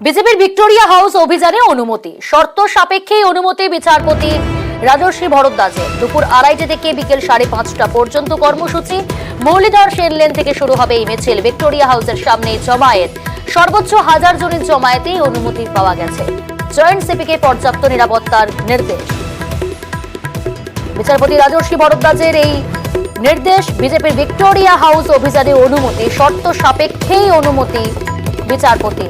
বিজেপির Victoria house অভিযানে অনুমতি, শর্ত সাপেক্ষে অনুমতি বিচারপতি রাজশ্রী ভরদ্বাজের। দুপুর 2:30 থেকে বিকেল 5:30 পর্যন্ত কর্মসূচি। মুরলীধর সেন লেন থেকে শুরু হবে এই মিছিল। ভিক্টোরিয়া হাউসের সামনে জমায়েত, সর্বোচ্চ 1000 জনের জমায়েতেই অনুমতি পাওয়া গেছে। জয়েন্ট সিপিকে পর্যাপ্ত নিরাপত্তার নির্দেশ। বিচারপতি রাজশ্রী ভরদ্বাজের এই নির্দেশ। বিজেপির ভিক্টোরিয়া হাউস অভিযানে অনুমতি, শর্ত সাপেক্ষেই অনুমতি বিচারপতি।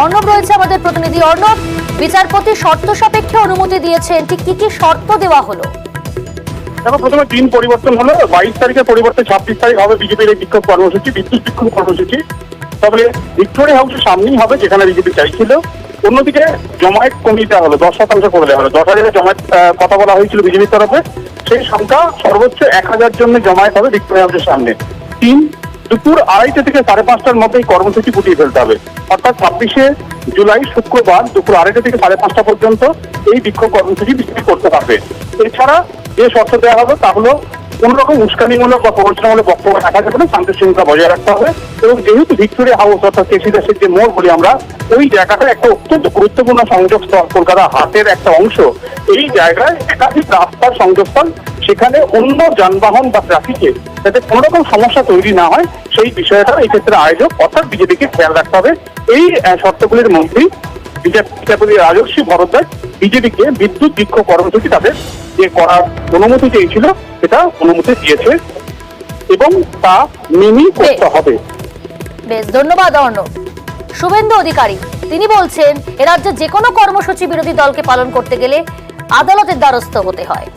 অর্ণব রয়েছে আমাদের প্রতিনিধি। অর্ণব, বিচারপতি শর্ত সাপেক্ষে অনুমতি দিয়েছেন, ঠিক কি কি শর্ত দেওয়া হলো? দেখো, প্রথমে দিন পরিবর্তন হলো। 22 তারিখের পরিবর্তে 26 তারিখ হবে বিজেপির এই বিক্ষোভ কর্মসূচি, বিদ্যুৎ বিক্ষোভ কর্মসূচি। তবে ভিক্টোরিয়া হাউসের সামনেই হবে, যেখানে বিজেপি চাইছিল। অন্যদিকে জমায়েত কমিটা হলো 10% করে দেওয়া হলো। 10,000 জমায়েত কথা বলা হয়েছিল বিজেপির তরফে, সেই সংখ্যা সর্বোচ্চ 1000 জনের জমায়েত হবে ভিক্টোরিয়া হাউসের সামনে। দুপুর 2:30 থেকে 5:30টার মধ্যে এই কর্মসূচি গুটিয়ে ফেলতে হবে। অর্থাৎ 26শে জুলাই শুক্রবার দুপুর 2:30 থেকে 5:30 পর্যন্ত এই বিক্ষোভ কর্মসূচি বিজেপি করতে পারবে। এছাড়া যে শর্ত দেওয়া হবে তা হলো কোন রকম উস্কানিমূলক বা প্রবঞ্চনামূলক বক্তব্য রাখা যাবে না, শান্তি শৃঙ্খলা বজায় রাখতে হবে। এবং যেহেতু ভিক্টোরিয়া হাউস অর্থাৎ কেসি দাসের যে মোড় বলি আমরা, ওই জায়গাটা একটা অত্যন্ত গুরুত্বপূর্ণ সংযোগস্থল, কলকাতা হাটের একটা অংশ। এই জায়গায় একাধিক রাস্তার সংযোগস্থল, সেখানে অন্য যানবাহন বা ট্রাফিকে যাতে কোনো রকম সমস্যা তৈরি না হয়, সেই বিষয়টা এই ক্ষেত্রে আয়োজক অর্থাৎ বিজেপিকে খেয়াল রাখতে হবে। এই শর্তগুলির মধ্যেই বিচারপতি রাজশ্রী ভরদ্বাজ বিজেপিকে বিদ্যুৎ বিক্ষোভ কর্মসূচি তাদের যে করার অনুমতি চেয়েছিল সেটা অনুমতি দিয়েছে এবং তা মেনেই করতে হবে। বেশ, ধন্যবাদ অর্ণব। শুভেন্দু অধিকারী তিনি বলছেন, এ রাজ্যে যে কোনো কর্মসূচি বিরোধী দলকে পালন করতে গেলে আদালতের দ্বারস্থ হতে হয়।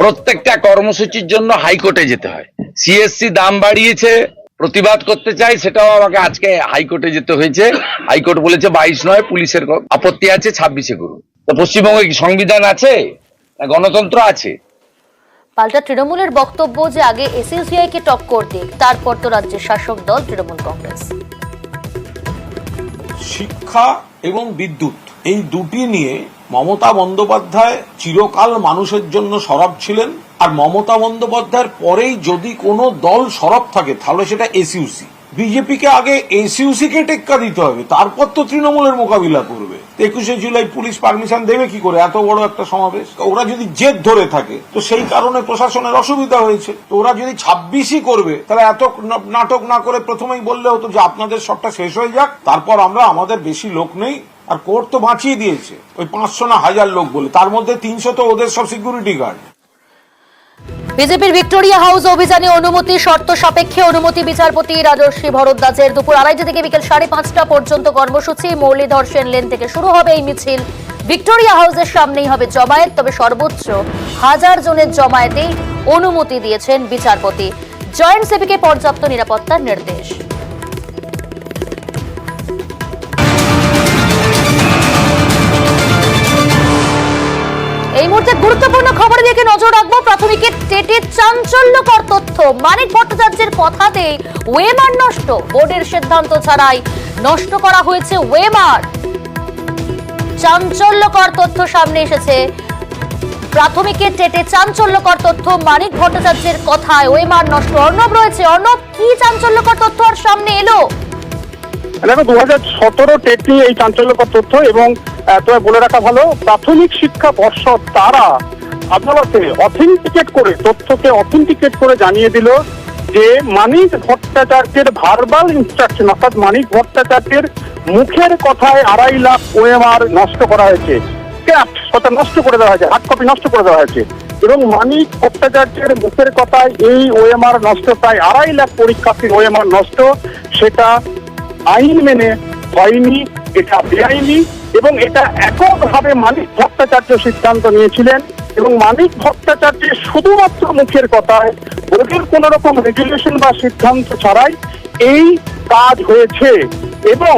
প্রত্যেকটা কর্মসূচির জন্য হাইকোর্টে যেতে হয়। সিএসসি দাম বাড়িয়েছে, প্রতিবাদ করতে চাই, সেটাও আমাকে আজকে হাইকোর্টে যেতে হয়েছে। হাইকোর্ট বলেছে 22 নয়, পুলিশের আপত্তি আছে, 26-এ করুন। তো পশ্চিমবঙ্গে কি সংবিধান আছে না গণতন্ত্র আছে? পাল্টা তৃণমূলের বক্তব্য যে আগে এসইউসিআই কে টক্কর দিক, তারপর তো রাজ্যের শাসক দল তৃণমূল কংগ্রেস। শিক্ষা এবং বিদ্যুৎ এই দুটি নিয়ে মমতা বন্দ্যোপাধ্যায় চিরকাল মানুষের জন্য সরব ছিলেন। আর মমতা বন্দ্যোপাধ্যায়ের পরেই যদি কোনো দল সরব থাকে তাহলে সেটা এসইউসি। বিজেপিকে আগে এসইউসি কে টেক্কা দিতে হবে, তারপর তো তৃণমূলের মোকাবিলা করবে। 21শে জুলাই পুলিশ পারমিশন দেবে কি করে এত বড় একটা সমাবেশ? ওরা যদি জেদ ধরে থাকে তো সেই কারণে প্রশাসনের অসুবিধা হয়েছে। তো ওরা যদি 26ই করবে তাহলে এত নাটক না করে প্রথমেই বললে হতো যে আপনাদের সবটা শেষ হয়ে যাক, তারপর আমরা আমাদের বেশি লোক নেই। আর কোর্ট তো বাঁচিয়ে দিয়েছে ওই 500 না 1000 লোক বলে, তার মধ্যে 300 তো ওদের সব সিকিউরিটি গার্ড। বিজেপির ভিক্টোরিয়া হাউস অভিযানে অনুমতি, শর্ত সাপেক্ষে অনুমতি বিচারপতি রাজশ্রী ভরদ্বাজের। দুপুর 2:30 থেকে বিকেল 5:30 পর্যন্ত কর্মসূচি। মুরলীধর সেন লেন থেকে শুরু হবে এই মিছিল। ভিক্টোরিয়া হাউসের সামনেই হবে জমায়েত, তবে সর্বোচ্চ 1000 জনের জমায়েতেই অনুমতি দিয়েছেন বিচারপতি। জয়েন্ট সিপিকে পর্যাপ্ত নিরাপত্তার নির্দেশ। এই মুহূর্তে গুরুত্বপূর্ণ খবরের দিকে নজর রাখবো। প্রাথমিকের টেটে চাঞ্চল্যকর তথ্য, মানিক ভট্টাচার্যের কথাতেই ওয়েমার নষ্ট। বোর্ডের সিদ্ধান্ত ছাড়াই নষ্ট করা হয়েছে ওয়েমার। চাঞ্চল্যকর তথ্য সামনে এসেছে। প্রাথমিকের টেটে চাঞ্চল্যকর তথ্য, মানিক ভট্টাচার্যের কথায় ওয়েমার নষ্ট। অর্ণব রয়েছে। অর্ণব, কি চাঞ্চল্যকর তথ্য আর সামনে এলো? দেখো, 2017 টেট নিয়ে এই চাঞ্চল্যকর তথ্য। এবং তোমায় বলে রাখা ভালো, প্রাথমিক শিক্ষা পর্ষদ তারা আদালতে তথ্যকে অথেন্টিকেট করে জানিয়ে দিল যে মানিক ভট্টাচার্যের ভার্বাল ইনস্ট্রাকশন অর্থাৎ মানিক ভট্টাচার্যের মুখের কথায় 2.5 লাখ ওএমআর নষ্ট করা হয়েছে। নষ্ট করে দেওয়া হয়েছে, হার্ড কপি নষ্ট করে দেওয়া হয়েছে। এবং মানিক ভট্টাচার্যের মুখের কথায় এই ওএমআর নষ্ট, প্রায় 2.5 লাখ পরীক্ষার্থীর ওএমআর নষ্ট, সেটা আইন মেনে হয়নি, এটা বেআইনি। এবং এটা এককভাবে মানিক ভট্টাচার্য সিদ্ধান্ত নিয়েছিলেন। এবং মানিক ভট্টাচার্যের শুধুমাত্র মুখের কথায়, ওদের কোন রকম রেগুলেশন বা সিদ্ধান্ত ছাড়াই এই কাজ হয়েছে। এবং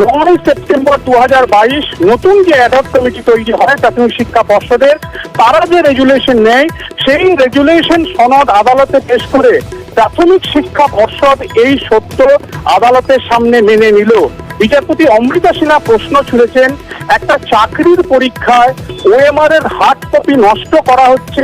9 সেপ্টেম্বর 2022 নতুন যে অ্যাডহক কমিটি তৈরি হয় প্রাথমিক শিক্ষা পর্ষদের, তারা যে রেগুলেশন নেয় সেই রেগুলেশন সনদ আদালতে পেশ করে প্রাথমিক শিক্ষা পর্ষদ এই সত্য আদালতের সামনে মেনে নিল। বিচারপতি অমৃতা সিনহা প্রশ্ন ছুড়েছেন, একটা চাকরির পরীক্ষায় ওএমআর এর হার্ড কপি নষ্ট করা হচ্ছে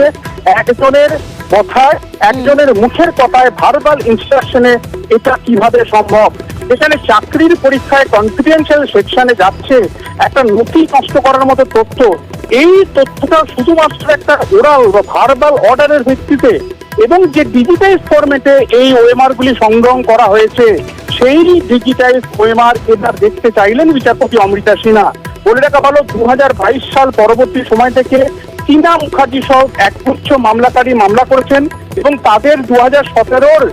একজনের কথায়, একজনের মুখের কথায়, ভার্বাল ইনস্ট্রাকশনে এটা কিভাবে সম্ভব? এখানে চাকরির পরীক্ষায় কনফিডেন্সিয়াল সেকশনে যাচ্ছে একটা নথি নষ্ট করার মতো তথ্য। এই তথ্যটা শুধুমাত্র একটা ওরাল বা ভার্বাল অর্ডারের ভিত্তিতে এবং যে ডিজিটাইজ ফরম্যাটে এই ওএমআর গুলি সংগ্রহ করা হয়েছে, সেই ডিজিটাইজ ওএমআর এবার দেখতে চাইলেন বিচারপতি অমৃতা সিনহা। বলে রাখা ভালো, 2022 সাল পরবর্তী সময় থেকে টিনা মুখার্জি সহ একগুচ্ছ মামলাকারী মামলা করেছেন এবং তাদের 2017-র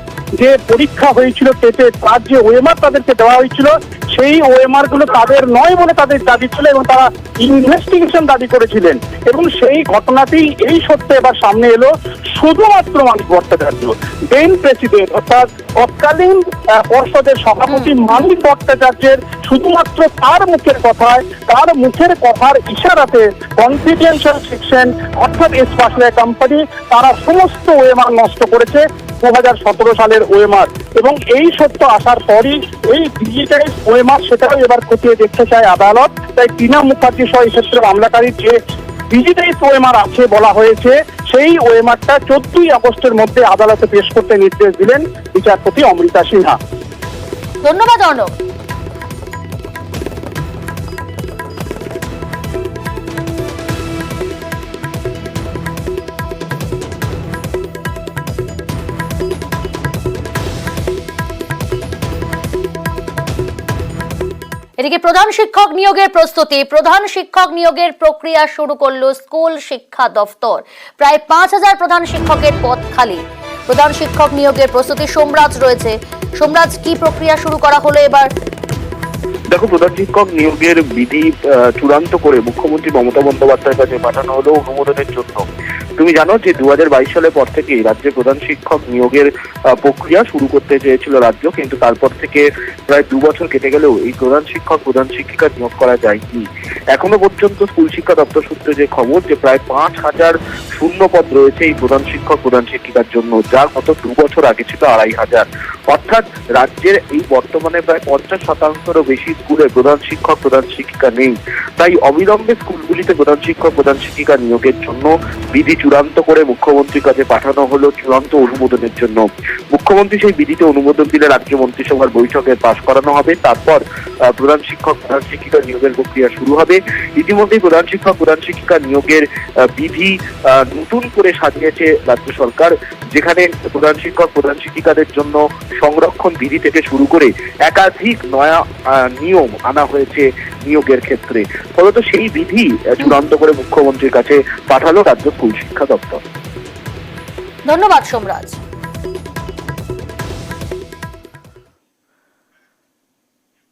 যে পরীক্ষা হয়েছিল টেটে, তার যে ওএমআর তাদেরকে দেওয়া হয়েছিল, সেই ওএমআর গুলো তাদের নয় বলে তাদের দাবি ছিল এবং তারা ইনভেস্টিগেশন দাবি করেছিলেন। এবং সেই ঘটনাটি এই সত্যি এবার সামনে এলো। শুধুমাত্র মানিক ভট্টাচার্য, দেন প্রেসিডেন্ট অর্থাৎ তৎকালীন পর্ষদের সভাপতি মানিক ভট্টাচার্যের শুধুমাত্র তার মুখের কথায়, তার মুখের কথার ইশারাতে কনফিডেন্সিয়াল সেকশন অর্থাৎ এসপাশে কোম্পানি তারা সমস্ত ওএমআর নষ্ট করেছে 2017 সালের ওএমআর। এবং এই সত্য আসার পরই এই ডিজিটাইজ ওএমআর সেটাও এবার খতিয়ে দেখতে চায় আদালত। তাই টিনা মুখার্জি সহ এই ক্ষেত্রে মামলাকারীর যে ডিজিটাইজ ওএমআর আছে বলা হয়েছে, সেই ওএমআরটা 14 আগস্টের মধ্যে আদালতে পেশ করতে নির্দেশ দিলেন বিচারপতি অমৃতা সিনহা। ধন্যবাদ অর্ণব। এদিকে প্রধান শিক্ষক নিয়োগের প্রস্তুতি, প্রধান শিক্ষক নিয়োগের প্রক্রিয়া শুরু করলো স্কুল শিক্ষা দফতর। প্রায় 5000 প্রধান শিক্ষকের পদ খালি। প্রধান শিক্ষক নিয়োগের প্রস্তুতি সোমরাজ রয়েছে। সোমরাজ, কি প্রক্রিয়া শুরু করা হলো এবার? দেখো, প্রধান শিক্ষক নিয়োগের বিধি চূড়ান্ত করে মুখ্যমন্ত্রী মমতা বন্দ্যোপাধ্যায়ের কাছে পাঠানো হলো অনুমোদনের জন্য। তুমি জানো যে 2022 সালের পর থেকেই রাজ্যে প্রধান শিক্ষক নিয়োগের প্রক্রিয়া শুরু করতে চেয়েছিল রাজ্য, কিন্তু তারপর থেকে প্রায় 2 বছর কেটে গেলেও এই প্রধান শিক্ষক প্রধান শিক্ষিকা নিয়োগ করা যায়নি। এখনো পর্যন্ত স্কুল শিক্ষা দপ্তর সূত্রে যে খবর, যে প্রায় 5000 শূন্য পদ রয়েছে এই প্রধান শিক্ষক প্রধান শিক্ষিকার জন্য, যা গত 2 বছর আগে ছিল 2500। অর্থাৎ রাজ্যের এই বর্তমানে প্রায় 50%-রও বেশি স্কুলে প্রধান শিক্ষক প্রধান শিক্ষিকা নেই। তাই অবিলম্বে স্কুলগুলিতে প্রধান শিক্ষক প্রধান শিক্ষিকা নিয়োগের জন্য বিধি চূড়ান্ত করে মুখ্যমন্ত্রীর কাছে পাঠানো হলো চূড়ান্ত অনুমোদনের জন্য। মুখ্যমন্ত্রী সেই বিধিতে অনুমোদন দিলে রাজ্য মন্ত্রিসভার বৈঠকে পাশ করানো হবে। তারপর প্রধান শিক্ষক প্রধান শিক্ষিকা নিয়োগের প্রক্রিয়া শুরু হবে। ইতিমধ্যেই প্রধান শিক্ষক প্রধান শিক্ষিকা নিয়োগের বিধি নতুন করে সাজিয়েছে রাজ্য সরকার, যেখানে প্রধান শিক্ষক প্রধান শিক্ষিকাদের জন্য সংরক্ষণ বিধি থেকে শুরু করে একাধিক নয়া নিয়ম আনা হয়েছে নিয়োগের ক্ষেত্রে। ফলত সেই বিধি চূড়ান্ত করে মুখ্যমন্ত্রীর কাছে পাঠালো রাজ্য স্কুল শিক্ষা দপ্তর। ধন্যবাদ সোমরাজ।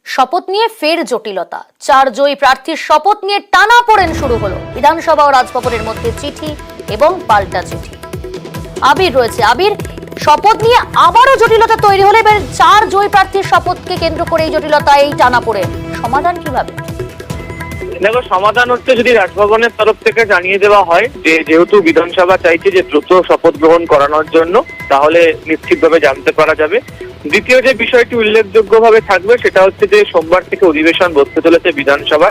শপথ নিয়ে ফের জটিলতা। 4 জয়ী প্রার্থীর শপথ নিয়ে টানাপোড়েন শুরু হলো। বিধানসভা ও রাজভবনের মধ্যে চিঠি এবং পাল্টা চিঠি। আবির রয়েছে। আবির, শপথ নিয়ে আবারও জটিলতা তৈরি হলে এবার 4 জয়ী প্রার্থীর শপথকে কেন্দ্র করে এই জটিলতা, এই টানাপোড়েন সমাধান কিভাবে? দেখো, সমাধান হচ্ছে যদি রাজভবনের তরফ থেকে জানিয়ে দেওয়া হয় যে যেহেতু বিধানসভা চাইছে যে দ্রুত শপথ গ্রহণ করানোর জন্য, তাহলে নিশ্চিতভাবে জানতে পারা যাবে। দ্বিতীয় যে বিষয়টি উল্লেখযোগ্যভাবে থাকবে সেটা হচ্ছে যে সোমবার থেকে অধিবেশন বসতে চলেছে বিধানসভা।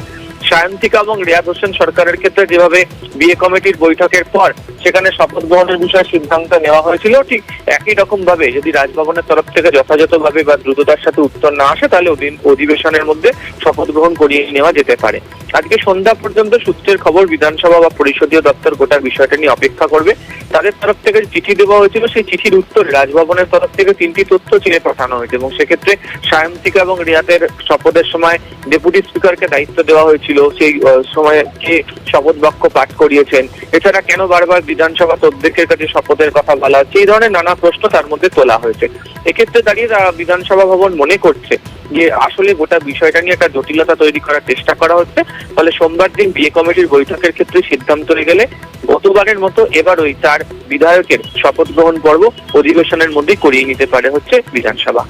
সায়ন্তিকা এবং রিয়াদ হোসেন সরকারের ক্ষেত্রে যেভাবে বিএ কমিটির বৈঠকের পর সেখানে শপথ গ্রহণের বিষয়ে সিদ্ধান্ত নেওয়া হয়েছিল, ঠিক একই রকম ভাবে যদি রাজভবনের তরফ থেকে যথাযথভাবে বা দ্রুততার সাথে উত্তর না আসে, তাহলে অধিবেশনের মধ্যে শপথ গ্রহণ করিয়ে নেওয়া যেতে পারে। আজকে সন্ধ্যা পর্যন্ত সূত্রের খবর বিধানসভা বা পরিষদীয় দপ্তর গোটা বিষয়টা নিয়ে অপেক্ষা করবে। তাদের তরফ থেকে চিঠি দেওয়া হয়েছিল, সেই চিঠির উত্তরে রাজভবনের তরফ থেকে 3টি তথ্য চেয়ে পাঠানো হয়েছে এবং সেক্ষেত্রে সায়ন্তিকা এবং রিয়াদের শপথের সময় ডেপুটি স্পিকারকে দায়িত্ব দেওয়া হয়েছিল, সেই সময় কে শপথ বাক্য পাঠ করিয়েছেন, এছাড়া কেন বারবার বিধানসভা অধ্যক্ষের কাছে শপথের কথা বলা হচ্ছে, এই ধরনের নানা প্রশ্ন তার মধ্যে তোলা হয়েছে। এক্ষেত্রে দাঁড়িয়ে বিধানসভা ভবন মনে করছে যে আসলে গোটা বিষয়টা নিয়ে একটা জটিলতা তৈরি করার চেষ্টা করা হচ্ছে। ফলে সোমবার দিন বিএ কমিটির বৈঠকের ক্ষেত্রে সিদ্ধান্ত হয়ে গেলে গতবারের মতো এবার ওই 4 বিধায়কের শপথ গ্রহণ পর্ব অধিবেশনের মধ্যেই করিয়ে নিতে পারে হচ্ছে বিধানসভা।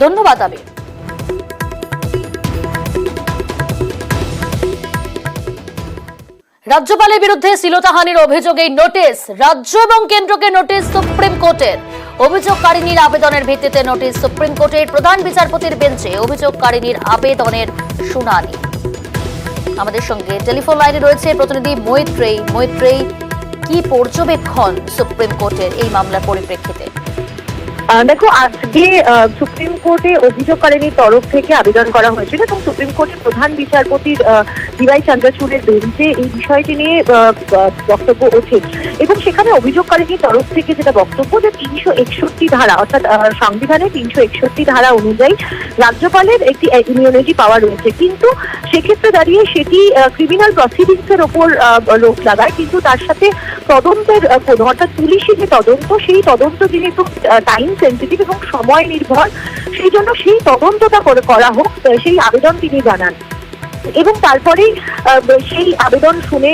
ধন্যবাদ আবির। রাজ্যপালের বিরুদ্ধে শ্লীলতাহানির অভিযোগে নোটিশ, রাজ্য এবং কেন্দ্রকে নোটিশ সুপ্রিম কোর্টের। অভিযোগকারিনীর আবেদনের ভিত্তিতে নোটিশ সুপ্রিম কোর্টের প্রধান বিচারপতির বেঞ্চে অভিযোগকারিনীর আবেদনের শুনানি। আমাদের সঙ্গে টেলিফোন লাইনে রয়েছে প্রতিনিধি মৈত্রেয়ী। কি পর্যবেক্ষণ সুপ্রিম কোর্টের এই মামলার পরিপ্রেক্ষিতে? দেখো, আজকে সুপ্রিম কোর্টে অভিযোগকারিনীর তরফ থেকে আবেদন করা হয়েছিল এবং সুপ্রিম কোর্টের প্রধান বিচারপতির ডিওয়াই চন্দ্রচূড়ের বেঞ্চে এই বিষয়টি নিয়ে বক্তব্য ওঠে এবং সেখানে অভিযোগকারিনীর তরফ থেকে যেটা বক্তব্য যে 361 ধারা অর্থাৎ সংবিধানের 361 ধারা অনুযায়ী রাজ্যপালের একটি ইমিউনিটি পাওয়ার রয়েছে, কিন্তু সেক্ষেত্রে দাঁড়িয়ে সেটি ক্রিমিনাল প্রসিডিংস এর ওপর লোক লাগায়, কিন্তু তার সাথে তদন্তের কোনো অর্থাৎ পুলিশি যে তদন্ত সেই তদন্ত যেহেতু টাইম সেন্সিটিভ এবং সময় নির্ভর, সেই জন্য সেই তদন্তটা করা হোক সেই আবেদন তিনি জানান এবং তারপরেই সেই আবেদন শুনে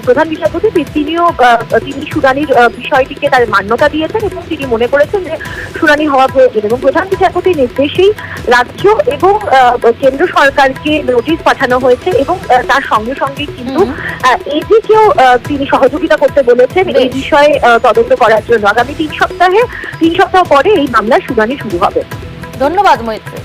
প্রধান বিচারপতি তিনি শুনানির বিষয়টিকে তার মান্যতা দিয়েছেন এবং তিনি মনে করেছেন যে শুনানি হওয়া প্রয়োজন এবং প্রধান বিচারপতির নির্দেশেই রাজ্য এবং কেন্দ্র সরকারকে নোটিশ পাঠানো হয়েছে এবং তার সঙ্গে সঙ্গে কিন্তু এদিকেও তিনি সহযোগিতা করতে বলেছেন এই বিষয়ে তদন্ত করার জন্য। আগামী 3 সপ্তাহ পরে এই মামলার শুনানি শুরু হবে। ধন্যবাদ মৈত্রী।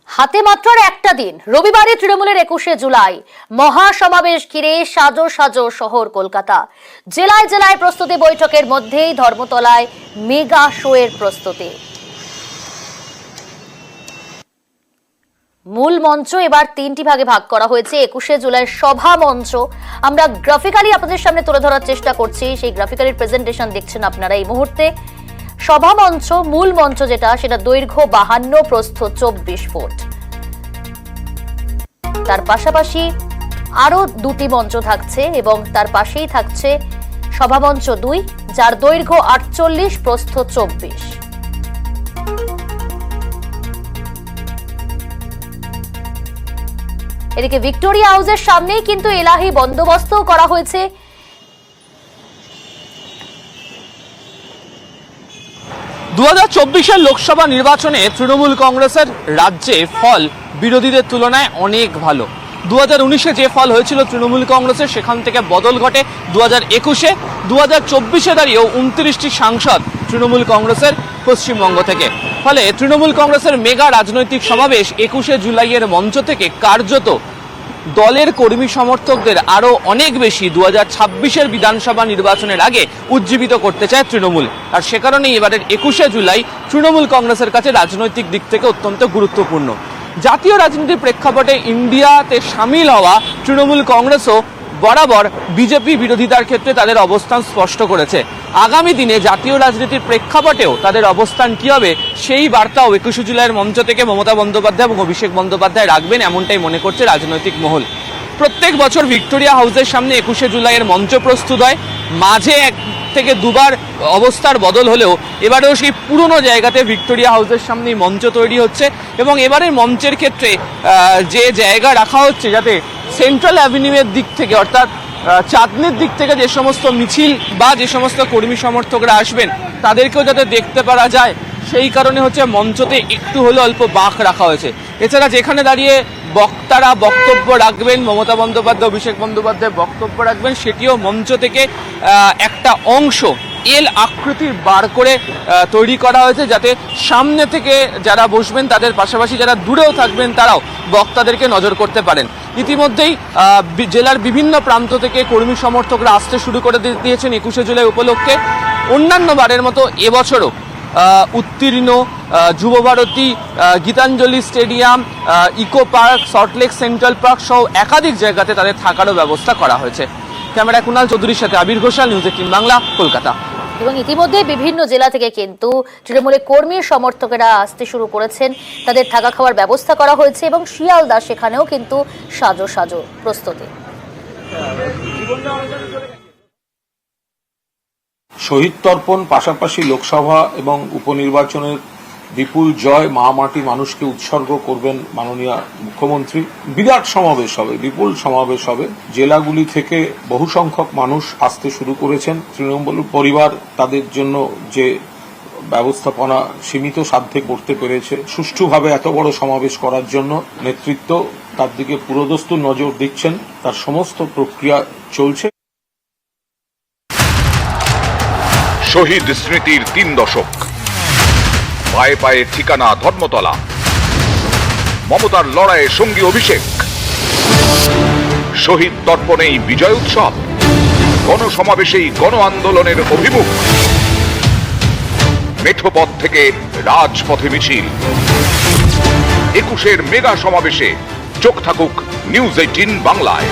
হাতে মাত্র একটা দিন, রবিবারে তৃণমূলের 21শে জুলাই মহাসমাবেশ ঘিরে সাজো সাজো শহর কলকাতা। জেলায় জেলায় প্রস্তুতি বৈঠকের মধ্যেই ধর্মতলায় মেগা শোয়ের প্রস্তুতি। মূল মঞ্চ এবার 3টি ভাগে ভাগ করা হয়েছে। 21শে জুলাই সভা মঞ্চ আমরা গ্রাফিক্যালি আপনাদের সামনে তুলে ধরার চেষ্টা করছি, সেই গ্রাফিক্যালি প্রেজেন্টেশন দেখছেন আপনারা এই মুহূর্তে। সভা মঞ্চ, মূল মঞ্চ যেটা, সেটা দৈর্ঘ্য 52, প্রস্থ 24 ফুট। তার পাশাপাশি আরো 2টি মঞ্চ থাকছে এবং তার পাশেই থাকছে সভা মঞ্চ 2, যার দৈর্ঘ্য 48, প্রস্থ 24। এদিকে ভিক্টোরিয়া হাউসের সামনেই কিন্তু এলাহি বন্দোবস্ত করা হয়েছে। 2024 লোকসভা নির্বাচনে তৃণমূল কংগ্রেসের রাজ্যে ফল বিরোধীদের তুলনায় অনেক ভালো। 2019-এ যে ফল হয়েছিল তৃণমূল কংগ্রেসের, সেখান থেকে বদল ঘটে 2021-এ। 2024-এ দাঁড়িয়েও 29টি সাংসদ তৃণমূল কংগ্রেসের পশ্চিমবঙ্গ থেকে। ফলে তৃণমূল কংগ্রেসের মেগা রাজনৈতিক সমাবেশ 21শে জুলাইয়ের মঞ্চ থেকে কার্যত দলের কর্মী সমর্থকদের আরো অনেক বেশি 2026-এর বিধানসভা নির্বাচনের আগে উজ্জীবিত করতে চায় তৃণমূল। আর সে কারণেই এবারের 21শে জুলাই তৃণমূল কংগ্রেসের কাছে রাজনৈতিক দিক থেকে অত্যন্ত গুরুত্বপূর্ণ। জাতীয় রাজনীতির প্রেক্ষাপটে ইন্ডিয়াতে সামিল হওয়া তৃণমূল কংগ্রেসও বরাবর বিজেপি বিরোধিতার ক্ষেত্রে তাদের অবস্থান স্পষ্ট করেছে। আগামী দিনে জাতীয় রাজনীতির প্রেক্ষাপটেও তাদের অবস্থান কি হবে, সেই বার্তাও 21শে জুলাইয়ের মঞ্চ থেকে মমতা বন্দ্যোপাধ্যায় এবং অভিষেক বন্দ্যোপাধ্যায় রাখবেন, এমনটাই মনে করছে রাজনৈতিক মহল। প্রত্যেক বছর ভিক্টোরিয়া হাউসের সামনে 21শে জুলাইয়ের মঞ্চ প্রস্তুত হয়। মাঝে 1 থেকে 2 বার অবস্থার বদল হলেও এবারেও সেই পুরনো জায়গাতে ভিক্টোরিয়া হাউসের সামনেই মঞ্চ তৈরি হচ্ছে এবং এবারের মঞ্চের ক্ষেত্রে যে জায়গা রাখা হচ্ছে যাতে সেন্ট্রাল অ্যাভিনিউয়ের দিক থেকে অর্থাৎ চাঁদনির দিক থেকে যে সমস্ত মিছিল বা যে সমস্ত কর্মী সমর্থকরা আসবেন তাদেরকেও যাতে দেখতে পারা যায়, সেই কারণে হচ্ছে মঞ্চতে একটু হলেও অল্প বাঁক রাখা হয়েছে। এছাড়া যেখানে দাঁড়িয়ে বক্তারা বক্তব্য রাখবেন, মমতা বন্দ্যোপাধ্যায়, অভিষেক বন্দ্যোপাধ্যায় বক্তব্য রাখবেন, সেটিও মঞ্চ থেকে একটা অংশ এল আকৃতির বার করে তৈরি করা হয়েছে, যাতে সামনে থেকে যারা বসবেন তাদের পাশাপাশি যারা দূরেও থাকবেন তারাও বক্তাদেরকে নজর করতে পারেন। ইতিমধ্যেই জেলার বিভিন্ন প্রান্ত থেকে কর্মী সমর্থকরা আসতে শুরু করে দিয়েছেন 21শে জুলাই উপলক্ষে। অন্যান্য বারের মতো এবছরও উত্তীর্ণ Yuvabharati, Gitanjali stadium, eco park, Salt Lake central park সহ একাধিক জায়গাতে তাদের থাকারও ব্যবস্থা করা হয়েছে। ক্যামেরা কুণাল চৌধুরীর সাথে আবির ঘোষাল, নিউজ 18 বাংলা, কলকাতা। এবং ইতিমধ্যে বিভিন্ন জেলা থেকে কিন্তু তৃণমূলের কর্মী সমর্থকেরা আসতে শুরু করেছেন, তাদের থাকা খাওয়ার ব্যবস্থা করা হয়েছে এবং শিয়ালদা সেখানেও কিন্তু সাজো সাজো প্রস্তুতি। শহীদ তর্পণ, পাশাপাশি লোকসভা এবং উপনির্বাচনের বিপুল জয় মা মাটি মানুষকে উৎসর্গ করবেন মাননীয় মুখ্যমন্ত্রী। বিরাট সমাবেশ হবে, বিপুল সমাবেশ হবে। জেলাগুলি থেকে বহু সংখ্যক মানুষ আসতে শুরু করেছেন। তৃণমূল পরিবার তাদের জন্য যে ব্যবস্থাপনা সীমিত সাধ্যে করতে পেরেছে। সুষ্ঠুভাবে এত বড় সমাবেশ করার জন্য নেতৃত্ব তার দিকে পুরোদস্তুর নজর দিচ্ছেন, তার সমস্ত প্রক্রিয়া চলছে। শহীদ স্মৃতির 3 দশক, পায়ে পায়ে ঠিকানা ধর্মতলা, মমতার লড়াইয়ে সঙ্গী অভিষেক, শহীদ দর্পণেই বিজয় উৎসব, গণসমাবেশেই গণ আন্দোলনের অভিমুখ, মেঠোপথ থেকে রাজপথে মিছিল, 21-এর মেগা সমাবেশে চোখ থাকুক নিউজ 18 বাংলায়।